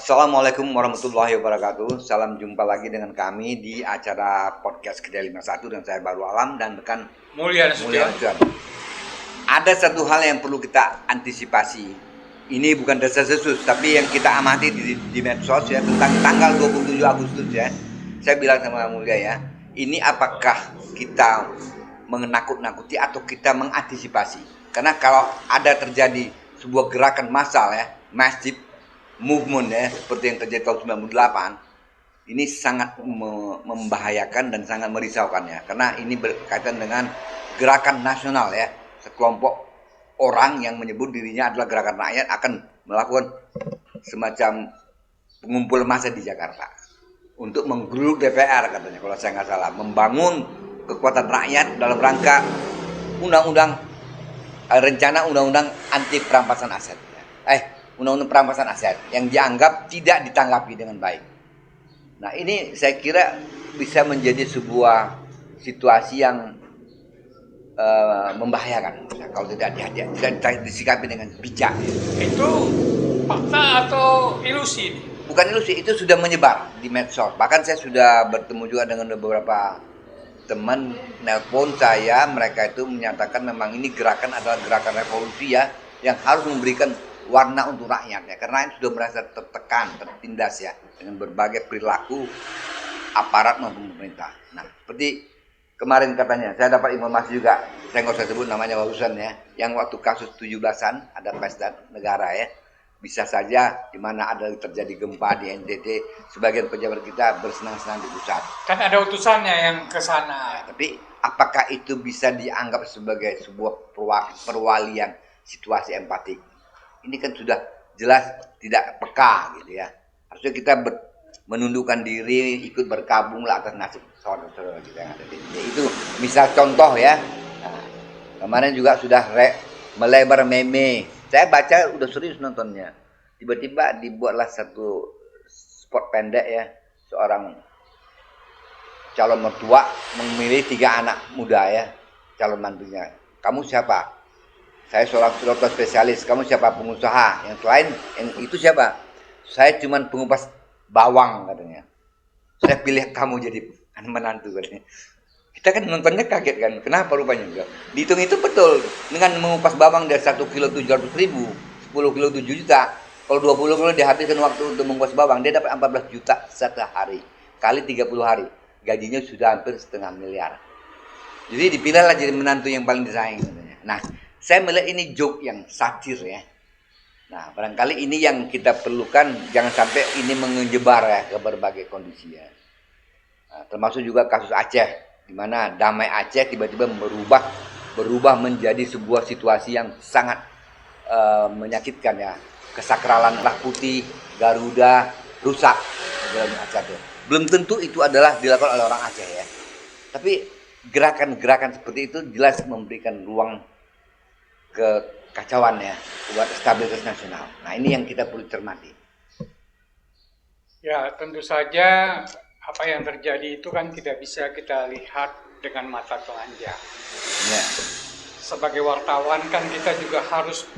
Assalamualaikum warahmatullahi wabarakatuh. Salam jumpa lagi dengan kami di acara podcast Kedai 51 dan saya Baru Alam dan rekan Mulia Mulia Nasution. Ada satu hal yang perlu kita antisipasi. Ini bukan desas-desus, tapi yang kita amati di medsos ya tentang tanggal 27 Agustus ya. Saya bilang sama Mulia ya, ini apakah kita menakut-nakuti atau kita mengantisipasi? Karena kalau ada terjadi sebuah gerakan massal ya, masif movement ya seperti yang terjadi tahun 98, ini sangat membahayakan dan sangat merisaukan ya, karena ini berkaitan dengan gerakan nasional ya. Sekelompok orang yang menyebut dirinya adalah gerakan rakyat akan melakukan semacam pengumpul massa di Jakarta untuk menggeruduk DPR katanya, kalau saya nggak salah, membangun kekuatan rakyat dalam rangka rencana undang-undang anti perampasan aset. Undang-undang perampasan aset yang dianggap tidak ditanggapi dengan baik. Nah, ini saya kira bisa menjadi sebuah situasi yang membahayakan kalau tidak disikapi dengan bijak. Itu fakta atau ilusi? Bukan ilusi, itu sudah menyebar di medsos. Bahkan saya sudah bertemu juga dengan beberapa teman, nelpon saya, mereka itu menyatakan memang ini gerakan adalah gerakan revolusi ya, yang harus memberikan warna untuk rakyat ya, karena sudah merasa tertekan, tertindas ya dengan berbagai perilaku aparat maupun pemerintah. Nah, seperti kemarin katanya saya dapat informasi juga, saya nggak usah sebut namanya barusan ya, yang waktu kasus 17-an ada pesta negara ya, bisa saja di mana ada terjadi gempa di NTT, sebagian pejabat kita bersenang-senang di pusat. Kan ada utusannya yang ke sana. Tapi apakah itu bisa dianggap sebagai sebuah perwalian situasi empatik? Ini kan sudah jelas tidak peka gitu ya. Harusnya kita menundukkan diri, ikut berkabung lah atas nasib saudara-saudara kita yang ada di sini. Itu misal contoh ya. Nah, kemarin juga sudah melebar meme. Saya baca udah serius nontonnya. Tiba-tiba dibuatlah satu spot pendek ya. Seorang calon mertua memilih 3 anak muda ya, calon mantunya. Kamu siapa? Saya seorang dokter spesialis. Kamu siapa? Pengusaha. Yang lain, yang itu siapa? Saya cuma pengupas bawang katanya. Saya pilih kamu jadi menantu katanya. Kita kan nontonnya kaget kan. Kenapa rupanya enggak? Dihitung itu betul. Dengan mengupas bawang dari 1 kilo 700 ribu, 10 kilo 7 juta. Kalau 20 kilo dihabiskan waktu untuk mengupas bawang, dia dapat 14 juta satu hari. Kali 30 hari. Gajinya sudah hampir 1,5 miliar. Jadi dipilihlah jadi menantu yang paling disayang katanya. Nah, saya melihat ini joke yang satir ya. Nah, barangkali ini yang kita perlukan, jangan sampai ini menyebar ya ke berbagai kondisi ya. Nah, termasuk juga kasus Aceh, di mana damai Aceh tiba-tiba berubah menjadi sebuah situasi yang sangat menyakitkan ya. Kesakralan Merah Putih, Garuda rusak dalam Aceh itu. Belum tentu itu adalah dilakukan oleh orang Aceh ya. Tapi gerakan-gerakan seperti itu jelas memberikan ruang kekacauan ya buat stabilitas nasional. Nah, ini yang kita perlu cermati. Ya, tentu saja apa yang terjadi itu kan tidak bisa kita lihat dengan mata telanjang. Ya. Sebagai wartawan kan kita juga harus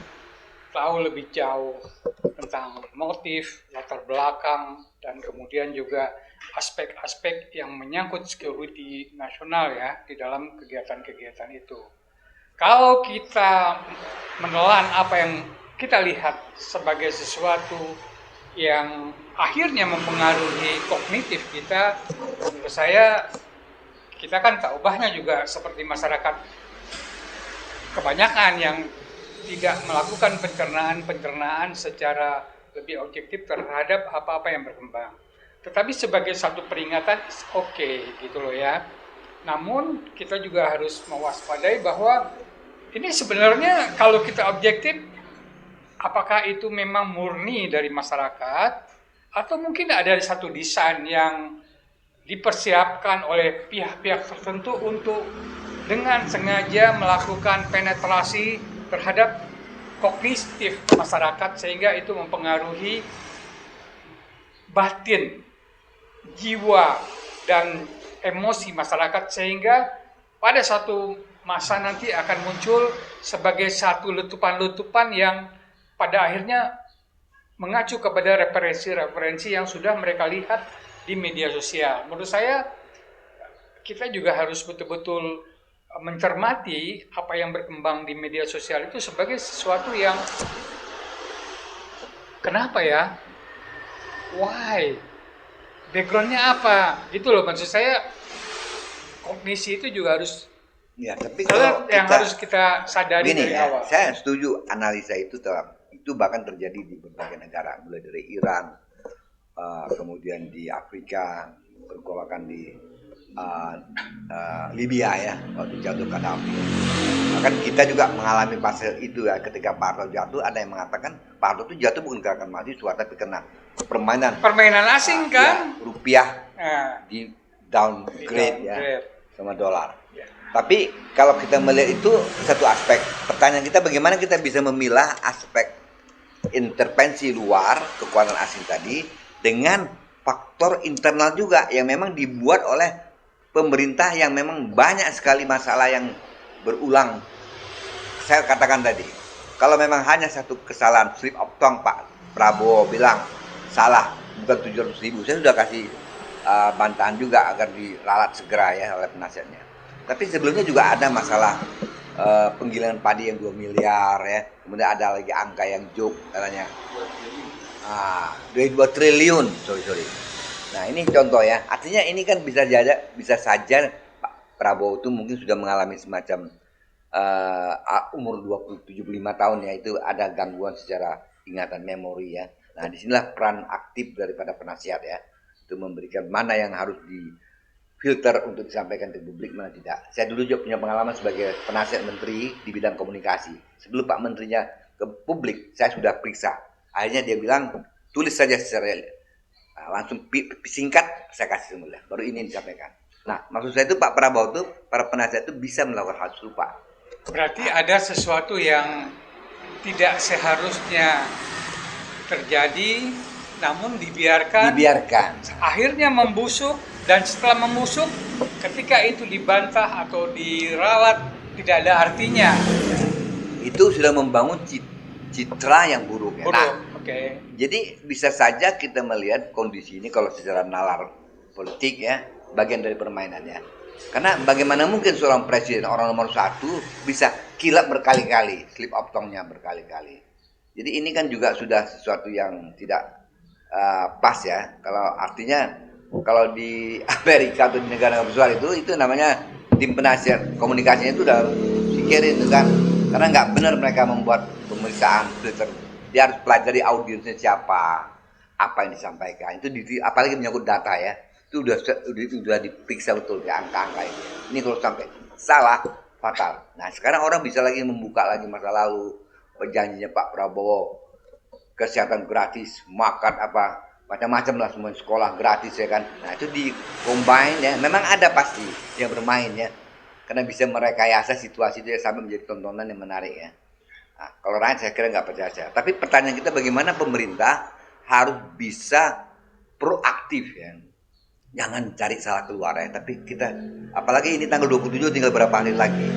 tahu lebih jauh tentang motif, latar belakang, dan kemudian juga aspek-aspek yang menyangkut security nasional ya di dalam kegiatan-kegiatan itu. Kalau kita menelan apa yang kita lihat sebagai sesuatu yang akhirnya mempengaruhi kognitif kita, menurut saya kita kan tak ubahnya juga seperti masyarakat kebanyakan yang tidak melakukan pencernaan secara lebih objektif terhadap apa-apa yang berkembang. Tetapi sebagai satu peringatan oke gitu loh ya. Namun kita juga harus mewaspadai bahwa ini sebenarnya kalau kita objektif, apakah itu memang murni dari masyarakat atau mungkin ada satu desain yang dipersiapkan oleh pihak-pihak tertentu untuk dengan sengaja melakukan penetrasi terhadap kognitif masyarakat sehingga itu mempengaruhi batin, jiwa, dan emosi masyarakat sehingga pada satu masa nanti akan muncul sebagai satu letupan-letupan yang pada akhirnya mengacu kepada referensi-referensi yang sudah mereka lihat di media sosial. Menurut saya kita juga harus betul-betul mencermati apa yang berkembang di media sosial itu sebagai sesuatu yang kenapa ya? Why? Backgroundnya apa? Gitu loh, maksud saya kognisi itu juga harus Ya, tapi kalau yang harus kita sadari gini dari ya, awal. saya setuju analisa itu bahkan terjadi di berbagai negara, mulai dari Iran, kemudian di Afrika, bahkan di Libya ya, waktu jatuh Gaddafi. Bahkan kita juga mengalami fase itu ya, ketika Pak Harto jatuh, ada yang mengatakan Pak Harto itu jatuh bukan karena mahasiswa, tapi karena permainan asing kan? Ya, rupiah di downgrade ya sama dolar. Ya. Tapi kalau kita melihat itu satu aspek, pertanyaan kita bagaimana kita bisa memilah aspek intervensi luar kekuatan asing tadi dengan faktor internal juga yang memang dibuat oleh pemerintah yang memang banyak sekali masalah yang berulang. Saya katakan tadi, kalau memang hanya satu kesalahan slip of tongue Pak Prabowo bilang salah bukan 700.000, saya sudah kasih bantahan juga agar diralat segera ya oleh penasihatnya. Tapi sebelumnya juga ada masalah penggilingan padi yang 2 miliar ya. Kemudian ada lagi angka yang joke katanya. 2 triliun, sorry. Nah, ini contoh ya. Artinya ini kan bisa saja Pak Prabowo itu mungkin sudah mengalami semacam umur 75 tahun ya, itu ada gangguan secara ingatan memori ya. Nah, disinilah peran aktif daripada penasihat ya. Itu memberikan mana yang harus filter untuk disampaikan ke publik, mana tidak. Saya dulu juga punya pengalaman sebagai penasihat menteri di bidang komunikasi. Sebelum Pak Menterinya ke publik, saya sudah periksa. Akhirnya dia bilang, tulis saja secara langsung singkat, saya kasih semula. Baru ini disampaikan. Nah, maksud saya itu Pak Prabowo itu, para penasihat itu bisa melakukan hal serupa. Berarti ada sesuatu yang tidak seharusnya terjadi, namun dibiarkan. Akhirnya membusuk. Dan setelah membusuk, ketika itu dibantah atau diralat, tidak ada artinya. Itu sudah membangun citra yang buruk ya. Nah, jadi bisa saja kita melihat kondisi ini kalau secara nalar politik ya, bagian dari permainannya. Karena bagaimana mungkin seorang presiden, orang nomor 1 bisa kilap berkali-kali, slip of tongue-nya berkali-kali. Jadi ini kan juga sudah sesuatu yang tidak pas ya. Kalau artinya kalau di Amerika atau di negara besar itu namanya tim penasihat komunikasinya itu udah singkirin itu kan, karena nggak benar mereka membuat pemeriksaan filter. Dia harus pelajari audiensnya siapa, apa yang disampaikan itu apalagi menyangkut data ya, itu udah diperiksa betul di angka-angka itu. Ini kalau sampai salah fatal. Nah sekarang orang bisa lagi membuka lagi masa lalu, perjanjiannya Pak Prabowo, kesehatan gratis, makan apa macam-macam lah, semua sekolah gratis ya kan. Nah itu di combine ya, memang ada pasti yang bermain ya, karena bisa merekayasa situasi itu ya, sampai menjadi tontonan yang menarik ya. Nah, kalau rakyat saya kira nggak percaya. Tapi pertanyaan kita bagaimana pemerintah harus bisa proaktif ya, jangan cari salah keluar ya. Tapi kita apalagi ini tanggal 27 tinggal berapa hari lagi.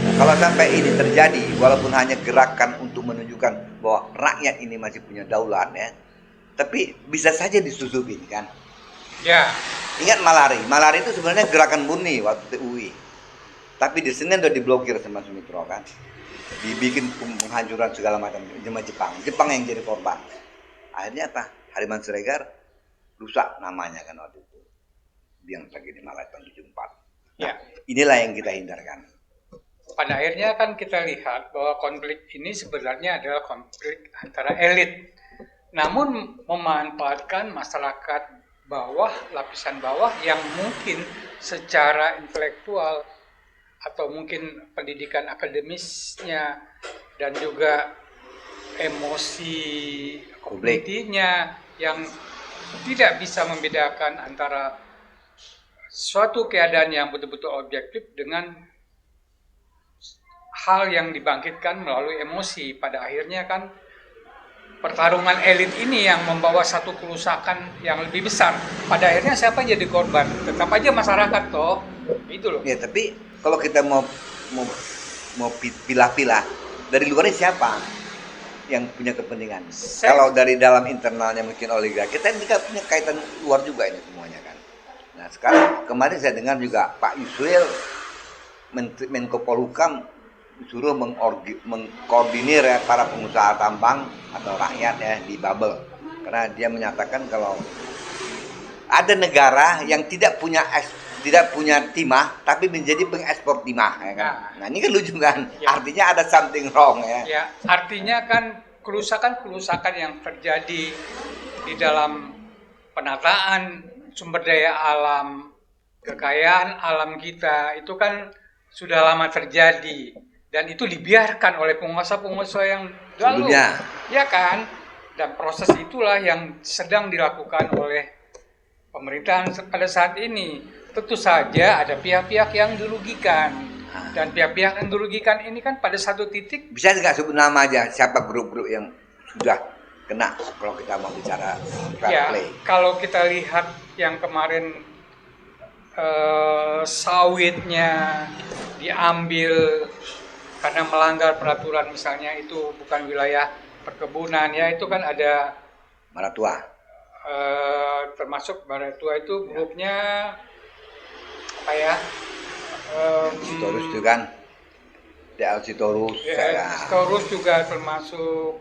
Nah, kalau sampai ini terjadi, walaupun hanya gerakan untuk menunjukkan bahwa rakyat ini masih punya daulat ya, tapi bisa saja disusupin kan. Ya. Ingat Malari itu sebenarnya gerakan murni waktu UI. Tapi di Senin udah diblokir sama Sumitro kan. Dibikin penghancuran segala macam sama Jepang yang jadi korban. Akhirnya apa? Hariman Siregar rusak namanya kan waktu itu. Yang lagi di Malari tahun 74. Nah, ya. Inilah yang kita hindarkan. Pada akhirnya kan kita lihat bahwa konflik ini sebenarnya adalah konflik antara elit. Namun memanfaatkan masyarakat bawah, lapisan bawah yang mungkin secara intelektual atau mungkin pendidikan akademisnya dan juga emosi kognitinya yang tidak bisa membedakan antara suatu keadaan yang betul-betul objektif dengan hal yang dibangkitkan melalui emosi. Pada akhirnya kan pertarungan elit ini yang membawa satu kerusakan yang lebih besar. Pada akhirnya siapa yang jadi korban? Tetap aja masyarakat toh. Itu loh. Ya, tapi kalau kita mau pilah-pilah dari luarnya siapa? yang punya kepentingan. Kalau dari dalam internalnya mungkin oligarki, kita ini kan punya kaitan luar juga ini semuanya kan. Nah sekarang kemarin saya dengar juga Pak Yusril Menko Polhukam disuruh mengkoordinir ya para pengusaha tambang atau rakyat ya di bubble, karena dia menyatakan kalau ada negara yang tidak punya timah tapi menjadi pengekspor timah ya kan. Nah ini kan lucu kan, ya. Artinya ada something wrong ya. Ya, artinya kan kerusakan yang terjadi di dalam penataan sumber daya alam, kekayaan alam kita itu kan sudah lama terjadi dan itu dibiarkan oleh penguasa-penguasa yang lalu. Ya kan? Dan proses itulah yang sedang dilakukan oleh pemerintahan pada saat ini. Tentu saja ada pihak-pihak yang dirugikan, dan pihak-pihak yang dirugikan ini kan pada satu titik. Bisa nggak sebut nama aja siapa grup-grup yang sudah kena kalau kita mau bicara fair play? Kalau kita lihat yang kemarin sawitnya diambil karena melanggar peraturan, misalnya itu bukan wilayah perkebunan ya, itu kan ada Maratua. Termasuk Maratua itu grupnya apa ya? Sitorus itu kan, DL Sitorus. Sitorus juga termasuk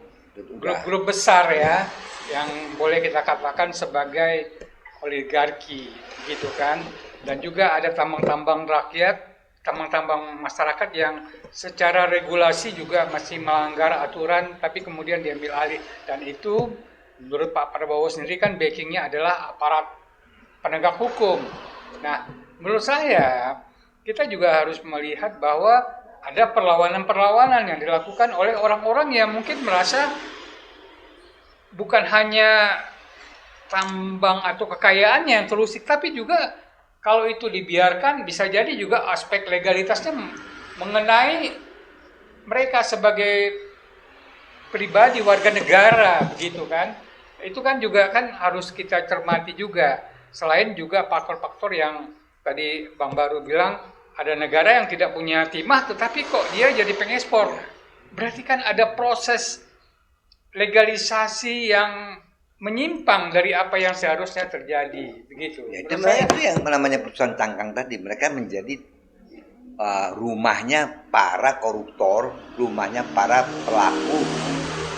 grup-grup besar ya, yang boleh kita katakan sebagai oligarki, gitu kan. Dan juga ada tambang-tambang rakyat, tambang-tambang masyarakat yang secara regulasi juga masih melanggar aturan, tapi kemudian diambil alih. Dan itu menurut Pak Prabowo sendiri kan backingnya adalah aparat penegak hukum. Nah, menurut saya kita juga harus melihat bahwa ada perlawanan-perlawanan yang dilakukan oleh orang-orang yang mungkin merasa bukan hanya tambang atau kekayaannya yang terusik, tapi juga kalau itu dibiarkan bisa jadi juga aspek legalitasnya mengenai mereka sebagai pribadi warga negara, begitu kan. Itu kan juga kan harus kita cermati juga. Selain juga faktor-faktor yang tadi Bang Baru bilang, ada negara yang tidak punya timah tetapi kok dia jadi pengekspor. Berarti kan ada proses legalisasi yang menyimpang dari apa yang seharusnya terjadi, begitu. Ya, itu yang namanya perusahaan tangkang tadi, mereka menjadi rumahnya para koruptor, rumahnya para pelaku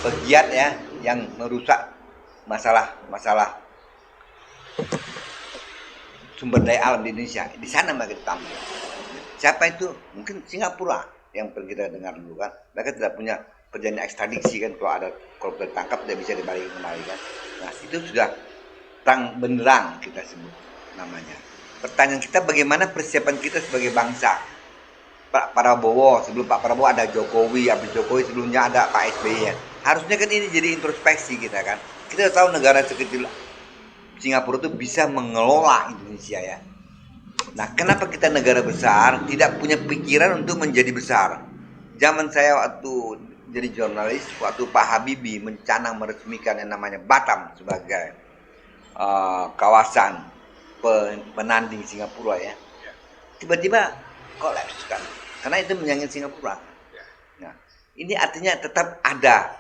pegiat ya, yang merusak masalah sumber daya alam di Indonesia. Di sana mereka tampil. Siapa itu? Mungkin Singapura yang kita dengar dulu kan. Mereka tidak punya perjanjian ekstradisi kan, kalau ada koruptor ditangkap tidak bisa dibalikin kembali kan. Nah itu sudah terang benderang kita sebut namanya. Pertanyaan kita, bagaimana persiapan kita sebagai bangsa? Pak Prabowo, sebelum Pak Prabowo ada Jokowi, habis Jokowi sebelumnya ada Pak SBY. Harusnya kan ini jadi introspeksi kita kan. Kita tahu negara sekecil Singapura itu bisa mengelola Indonesia ya. Nah, kenapa kita negara besar tidak punya pikiran untuk menjadi besar? Zaman saya waktu jadi jurnalis, waktu Pak Habibie mencanang meresmikan yang namanya Batam sebagai kawasan penanding Singapura ya, tiba-tiba kolaps kan, karena itu menyangkut Singapura. Nah, ini artinya tetap ada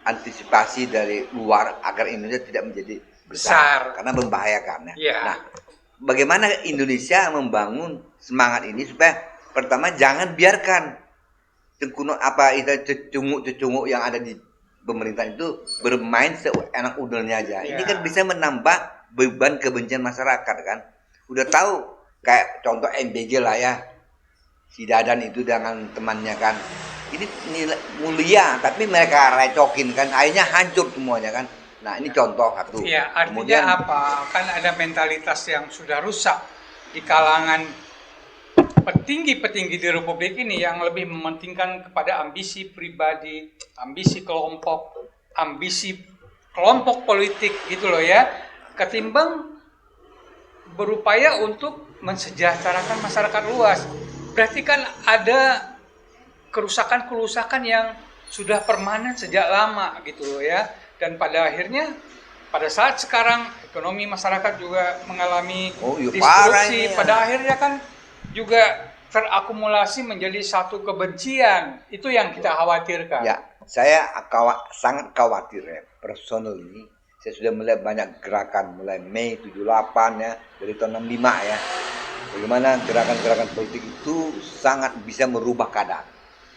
antisipasi dari luar agar Indonesia tidak menjadi besar. Karena membahayakan ya. Nah, bagaimana Indonesia membangun semangat ini supaya pertama jangan biarkan cecunguk yang ada di pemerintahan itu bermain seenak udahnya aja. Ini kan bisa menambah beban kebencian masyarakat kan. Udah tahu kayak contoh MBG lah ya, si Dadan itu dengan temannya kan. Ini mulia tapi mereka recokin kan, akhirnya hancur semuanya kan. Nah ini contoh satu. Iya, artinya kemudian, apa? Kan ada mentalitas yang sudah rusak di kalangan petinggi-petinggi di Republik ini yang lebih mementingkan kepada ambisi pribadi, ambisi kelompok politik gitu loh ya, ketimbang berupaya untuk mensejahterakan masyarakat luas. Berarti kan ada kerusakan-kerusakan yang sudah permanen sejak lama gitu loh ya. Dan pada akhirnya pada saat sekarang ekonomi masyarakat juga mengalami disrupsi, pada akhirnya kan juga terakumulasi menjadi satu kebencian. Itu yang kita khawatirkan. Ya, Saya sangat khawatir ya, personal ini. Saya sudah melihat banyak gerakan mulai Mei 78 ya, dari tahun 65 ya. Bagaimana gerakan-gerakan politik itu sangat bisa merubah keadaan.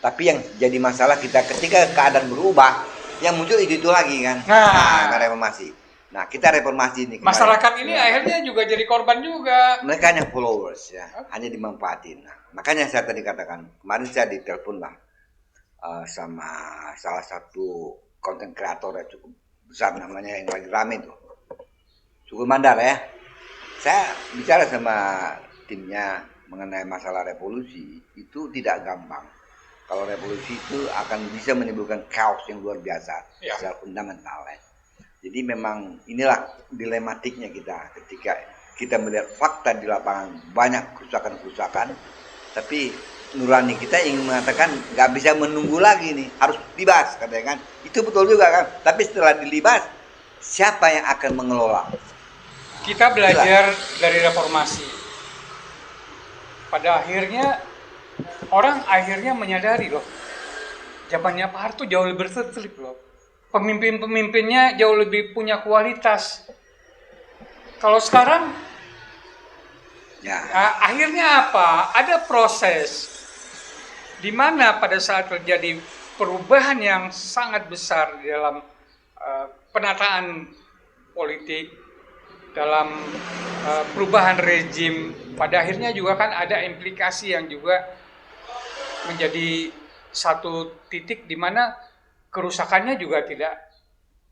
Tapi yang jadi masalah kita ketika keadaan berubah, yang muncul itu lagi kan. Nah, reformasi. Nah, kita reformasi ini. Masyarakat ini akhirnya juga jadi korban juga. Mereka hanya followers ya, hanya dimanfaatin. Nah, makanya saya tadi katakan, kemarin saya ditelepon lah sama salah satu konten kreator yang cukup besar namanya yang lagi rame tuh, Sukul Mandar ya. Saya bicara sama timnya mengenai masalah revolusi itu tidak gampang. Kalau revolusi itu akan bisa menimbulkan chaos yang luar biasa secara fundamental ya. Jadi memang inilah dilematiknya kita ketika kita melihat fakta di lapangan banyak kerusakan-kerusakan, tapi nurani kita ingin mengatakan nggak bisa menunggu lagi nih, harus libas katanya kan. Itu betul juga kan. Tapi setelah dilibas, siapa yang akan mengelola? Kita belajar dari reformasi. Pada akhirnya orang akhirnya menyadari loh, zamannya Pak Harto jauh lebih tertib loh. Pemimpin-pemimpinnya jauh lebih punya kualitas. Kalau sekarang, akhirnya apa? Ada proses di mana pada saat terjadi perubahan yang sangat besar di dalam penataan politik, dalam perubahan rejim, pada akhirnya juga kan ada implikasi yang juga menjadi satu titik di mana kerusakannya juga tidak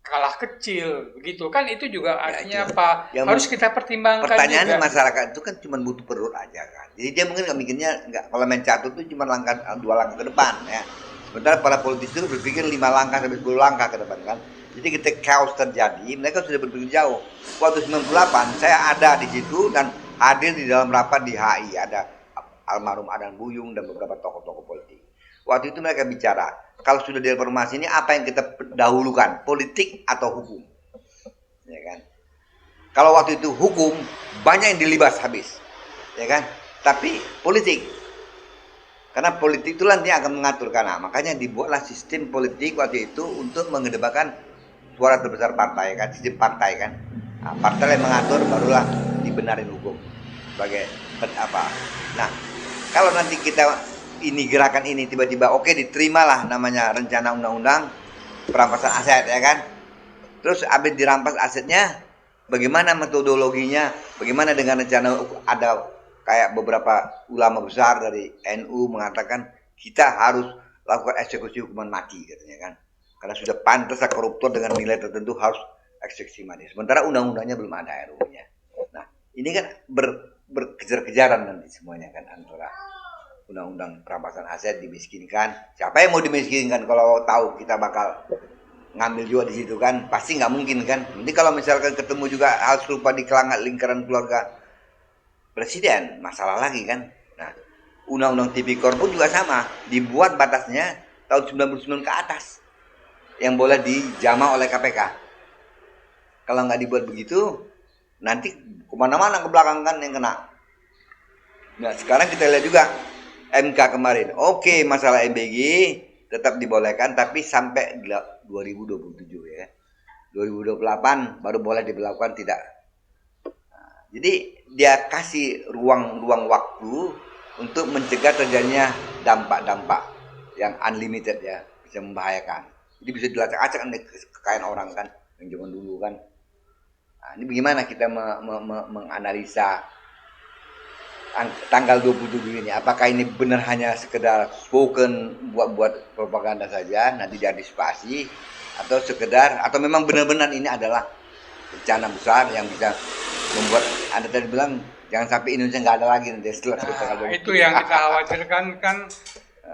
kalah kecil, begitu kan. Itu juga artinya apa? Harus kita pertimbangkan. Pertanyaannya juga. Masyarakat itu kan cuma butuh perut aja kan. Jadi dia mungkin nggak mikirnya, kalau main catur itu cuma 2 langkah ke depan ya. Sementara para politisi itu berpikir 5 langkah sampai 10 langkah ke depan kan. Jadi ketika chaos terjadi, mereka sudah berpikir jauh. Waktu 98 saya ada di situ dan hadir di dalam rapat di HI, ada almarhum Adan Buyung dan beberapa tokoh-tokoh politik. Waktu itu mereka bicara, kalau sudah di reformasi ini apa yang kita dahulukan, politik atau hukum? Ya kan? Kalau waktu itu hukum, banyak yang dilibas habis. Ya kan? Tapi politik. Karena politik itulah yang akan mengatur. Karena makanya dibuatlah sistem politik waktu itu untuk mengedepankan suara terbesar partai kan, sistem partai kan. Nah, partai yang mengatur barulah dibenarin hukum sebagai apa. Nah, kalau nanti kita ini gerakan ini tiba-tiba oke, diterimalah namanya rencana undang-undang perampasan aset ya kan. Terus habis dirampas asetnya, bagaimana metodologinya? Bagaimana dengan rencana? Ada kayak beberapa ulama besar dari NU mengatakan kita harus lakukan eksekusi hukuman mati katanya kan. Karena sudah pantas koruptor dengan nilai tertentu harus eksekusi mati. Sementara undang-undangnya belum ada RUU-nya. Nah, ini kan berkejar-kejaran nanti semuanya kan, antara undang-undang perampasan aset dimiskinkan. Siapa yang mau dimiskinkan kalau tahu kita bakal ngambil juga di situ kan? Pasti nggak mungkin kan. Nanti kalau misalkan ketemu juga hal serupa di lingkaran keluarga presiden, masalah lagi kan. Nah, undang-undang tipikor pun juga sama, dibuat batasnya tahun 99 ke atas yang boleh dijamah oleh KPK. Kalau nggak dibuat begitu, nanti kemana-mana ke belakang kan yang kena. Nah, sekarang kita lihat juga MK kemarin, oke, masalah MBG tetap dibolehkan, tapi sampai 2027 ya. 2028 baru boleh diberlakukan tidak. Nah, jadi dia kasih ruang waktu untuk mencegah terjadinya dampak-dampak yang unlimited ya, bisa membahayakan. Jadi bisa dilacak-acak kekayaan orang kan, yang zaman dulu kan. Nah, ini bagaimana kita menganalisa tanggal 27 ini? Apakah ini benar hanya sekedar spoken buat propaganda saja, nanti diantisipasi, atau sekedar, atau memang benar-benar ini adalah bencana besar yang bisa membuat, Anda tadi bilang jangan sampai Indonesia nggak ada lagi nanti setelah tanggal 27. Itu yang kita khawatirkan kan,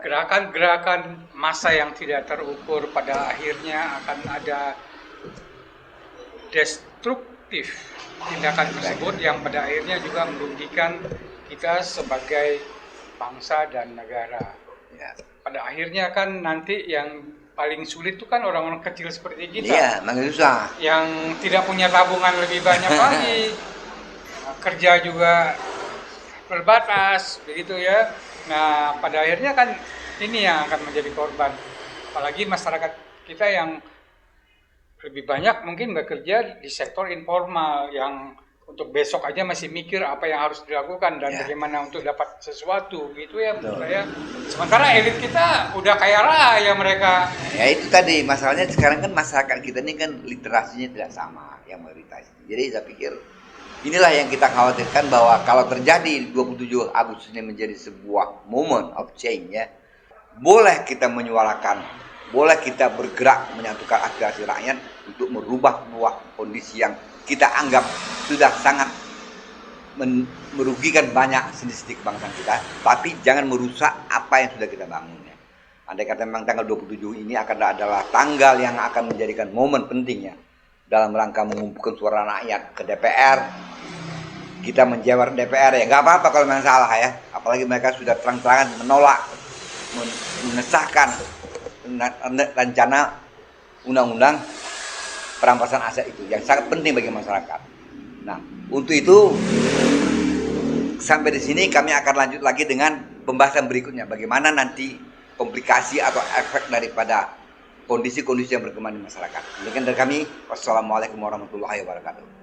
gerakan-gerakan massa yang tidak terukur pada akhirnya akan ada destruktif tindakan tersebut yang pada akhirnya juga merugikan kita sebagai bangsa dan negara. Ya. Pada akhirnya kan nanti yang paling sulit itu kan orang-orang kecil seperti kita. Iya, makin susah. Yang tidak punya tabungan lebih banyak lagi. Kerja juga terbatas, begitu ya. Nah, pada akhirnya kan ini yang akan menjadi korban. Apalagi masyarakat kita yang lebih banyak mungkin bekerja di sektor informal yang untuk besok aja masih mikir apa yang harus dilakukan dan bagaimana untuk dapat sesuatu gitu ya menurut saya. Sementara elit kita udah kaya raya mereka. Ya itu tadi masalahnya sekarang kan masyarakat kita ini kan literasinya tidak sama yang mayoritas. Jadi saya pikir inilah yang kita khawatirkan bahwa kalau terjadi 27 Agustus ini menjadi sebuah moment of change ya. Boleh kita menyuarakan, boleh kita bergerak menyatukan aspirasi rakyat untuk merubah sebuah kondisi yang kita anggap sudah sangat merugikan banyak sendi-sendi kebangsaan kita, tapi jangan merusak apa yang sudah kita bangun ya. Andai kata memang tanggal 27 ini akan adalah tanggal yang akan menjadikan momen penting ya dalam rangka mengumpulkan suara rakyat ke DPR. Kita menjawab DPR ya, nggak apa-apa kalau memang salah ya, apalagi mereka sudah terang-terangan menolak mengesahkan rencana undang-undang perampasan aset itu yang sangat penting bagi masyarakat. Nah, untuk itu sampai di sini kami akan lanjut lagi dengan pembahasan berikutnya bagaimana nanti komplikasi atau efek daripada kondisi-kondisi yang berkembang di masyarakat. Demikian dari kami. Wassalamualaikum warahmatullahi wabarakatuh.